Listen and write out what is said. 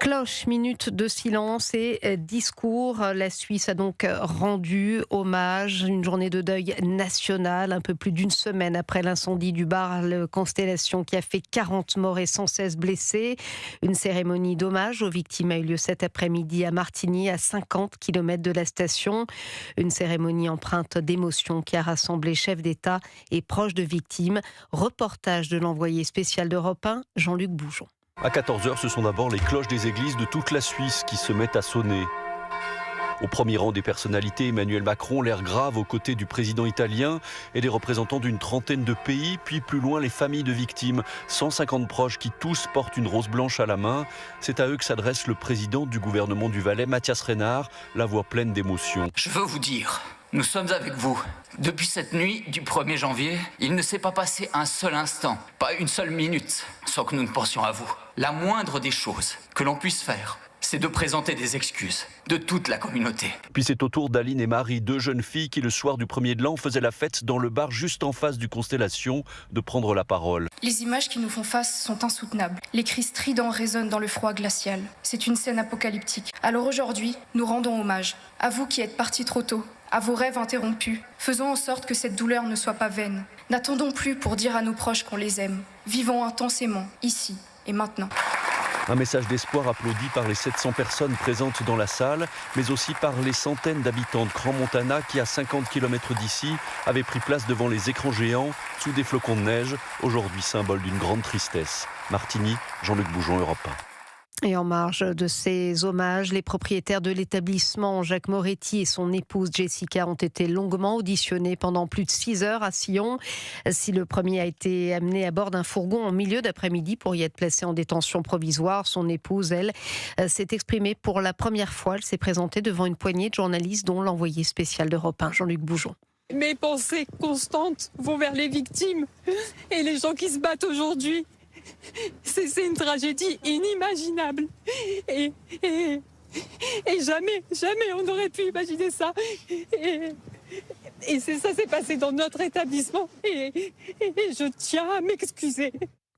Cloche, minute de silence et discours. La Suisse a donc rendu hommage, une journée de deuil national, un peu plus d'une semaine après l'incendie du bar Le Constellation qui a fait 40 morts et 116 blessés. Une cérémonie d'hommage aux victimes a eu lieu cet après-midi à Martigny, à 50 km de la station. Une cérémonie empreinte d'émotion qui a rassemblé chefs d'État et proches de victimes. Reportage de l'envoyé spécial d'Europe 1, Jean-Luc Boujon. À 14h, ce sont d'abord les cloches des églises de toute la Suisse qui se mettent à sonner. Au premier rang des personnalités, Emmanuel Macron, l'air grave aux côtés du président italien et des représentants d'une trentaine de pays, puis plus loin les familles de victimes, 150 proches qui tous portent une rose blanche à la main. C'est à eux que s'adresse le président du gouvernement du Valais, Mathias Reinhardt, la voix pleine d'émotion. Je veux vous dire, nous sommes avec vous. Depuis cette nuit du 1er janvier, il ne s'est pas passé un seul instant, pas une seule minute, sans que nous ne pensions à vous. La moindre des choses que l'on puisse faire, c'est de présenter des excuses de toute la communauté. Puis c'est au tour d'Aline et Marie, deux jeunes filles qui le soir du 1er de l'an faisaient la fête dans le bar juste en face du Constellation, de prendre la parole. Les images qui nous font face sont insoutenables. Les cris stridents résonnent dans le froid glacial. C'est une scène apocalyptique. Alors aujourd'hui, nous rendons hommage à vous qui êtes partis trop tôt, à vos rêves interrompus. Faisons en sorte que cette douleur ne soit pas vaine. N'attendons plus pour dire à nos proches qu'on les aime. Vivons intensément, ici et maintenant. Un message d'espoir applaudi par les 700 personnes présentes dans la salle, mais aussi par les centaines d'habitants de Crans-Montana qui, à 50 km d'ici, avaient pris place devant les écrans géants sous des flocons de neige, aujourd'hui symbole d'une grande tristesse. Martigny, Jean-Luc Boujon, Europe 1. Et en marge de ces hommages, les propriétaires de l'établissement, Jacques Moretti et son épouse Jessica, ont été longuement auditionnés pendant plus de 6 heures à Sion. Si le premier a été amené à bord d'un fourgon en milieu d'après-midi pour y être placé en détention provisoire, son épouse, elle, s'est exprimée pour la première fois. Elle s'est présentée devant une poignée de journalistes, dont l'envoyé spécial d'Europe 1, Jean-Luc Boujon. Mes pensées constantes vont vers les victimes et les gens qui se battent aujourd'hui. C'est une tragédie inimaginable et jamais on n'aurait pu imaginer ça et ça s'est passé dans notre établissement et je tiens à m'excuser.